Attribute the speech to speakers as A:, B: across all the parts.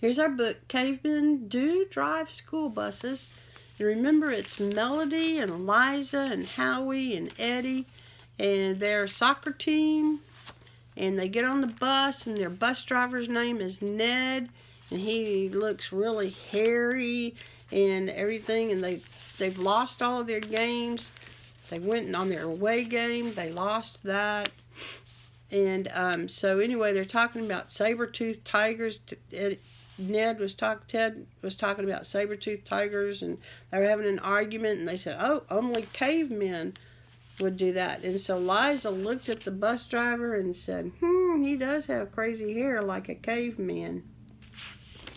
A: Here's our book, Cavemen Do Drive School Buses. And remember, it's Melody and Liza and Howie and Eddie and their soccer team. And they get on the bus, and their bus driver's name is Ned. And he looks really hairy and everything. And they've lost all of their games. They went on their away game. They lost that. And so anyway, they're talking about saber-toothed tigers. Ted was talking about saber-toothed tigers, and they were having an argument, and they said, oh, only cavemen would do that. And so Liza looked at the bus driver and said, he does have crazy hair like a caveman.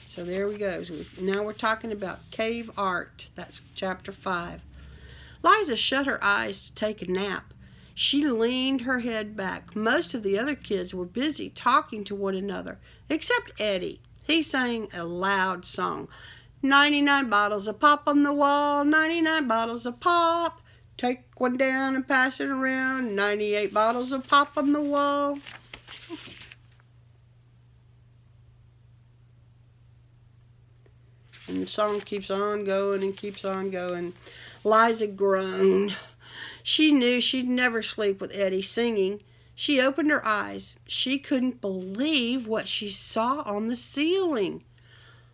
A: So there we go. Now we're talking about cave art. That's chapter 5. Liza shut her eyes to take a nap. She leaned her head back. Most of the other kids were busy talking to one another, except Eddie. He sang a loud song. 99 bottles of pop on the wall, 99 bottles of pop. Take one down and pass it around, 98 bottles of pop on the wall. And the song keeps on going and keeps on going. Liza groaned. She knew she'd never sleep with Eddie singing. She opened her eyes. She couldn't believe what she saw on the ceiling.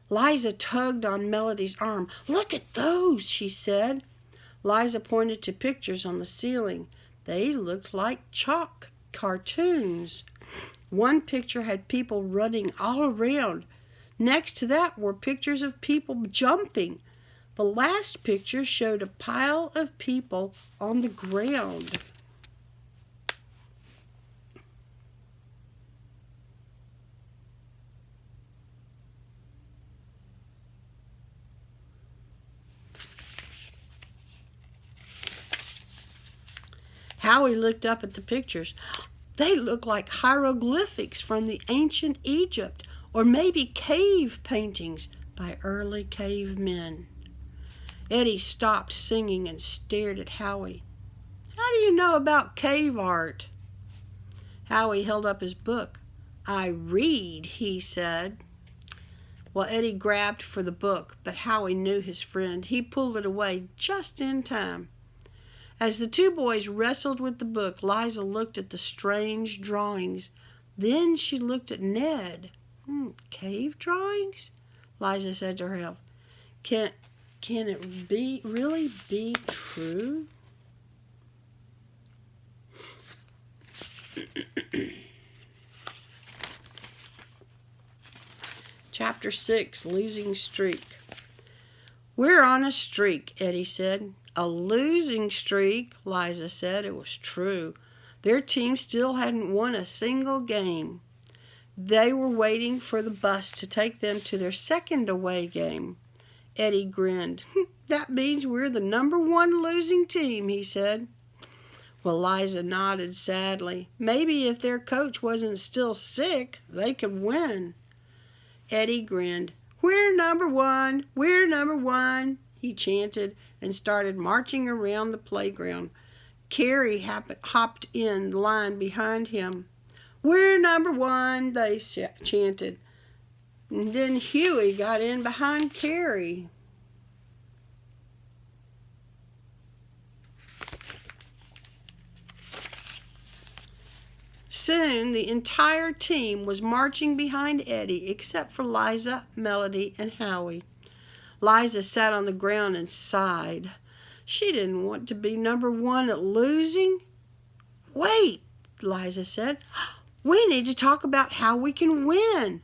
A: Liza tugged on Melody's arm. Look at those, she said. Liza pointed to pictures on the ceiling. They looked like chalk cartoons. One picture had people running all around. Next to that were pictures of people jumping. The last picture showed a pile of people on the ground. Howie looked up at the pictures. They look like hieroglyphics from the ancient Egypt, or maybe cave paintings by early cavemen. Eddie stopped singing and stared at Howie. How do you know about cave art? Howie held up his book. I read, he said. Well, Eddie grabbed for the book, but Howie knew his friend. He pulled it away just in time. As the two boys wrestled with the book, Liza looked at the strange drawings. Then she looked at Ned. Cave drawings? Liza said to herself. Can it really be true? Chapter 6, Losing Streak. We're on a streak, Eddie said. A losing streak, Liza said. It was true. Their team still hadn't won a single game. They were waiting for the bus to take them to their second away game. Eddie grinned. That means we're the #1 losing team, he said. Well, Liza nodded sadly. Maybe if their coach wasn't still sick, they could win. Eddie grinned. We're #1, we're #1, he chanted and started marching around the playground. Carrie hopped in line behind him. We're #1, they chanted. And then Huey got in behind Carrie. Soon the entire team was marching behind Eddie except for Liza, Melody, and Howie. Liza sat on the ground and sighed. She didn't want to be #1 at losing. Wait, Liza said. We need to talk about how we can win.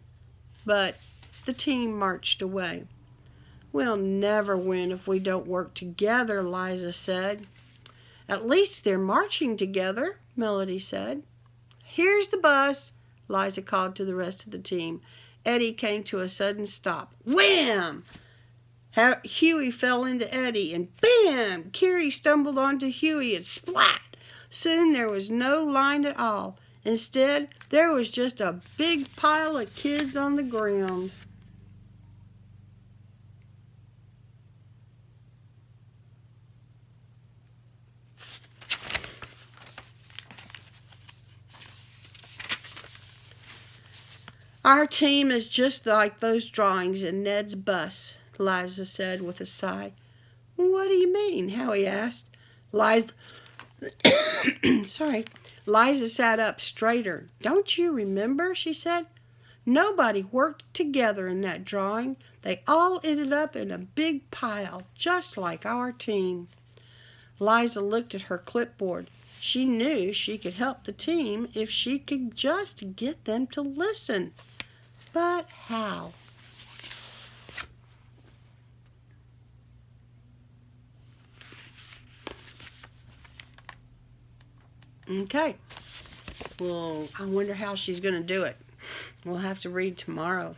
A: But the team marched away. We'll never win if we don't work together, Liza said. At least they're marching together, Melody said. Here's the bus, Liza called to the rest of the team. Eddie came to a sudden stop. Wham! Huey fell into Eddie, and bam! Carrie stumbled onto Huey, and splat! Soon there was no line at all. Instead, there was just a big pile of kids on the ground. Our team is just like those drawings in Ned's bus, Liza said with a sigh. What do you mean? Howie asked. Liza, sorry. Liza sat up straighter. Don't you remember? She said. Nobody worked together in that drawing. They all ended up in a big pile, just like our team. Liza looked at her clipboard. She knew she could help the team if she could just get them to listen. But how? Okay. Well, I wonder how she's going to do it. We'll have to read tomorrow.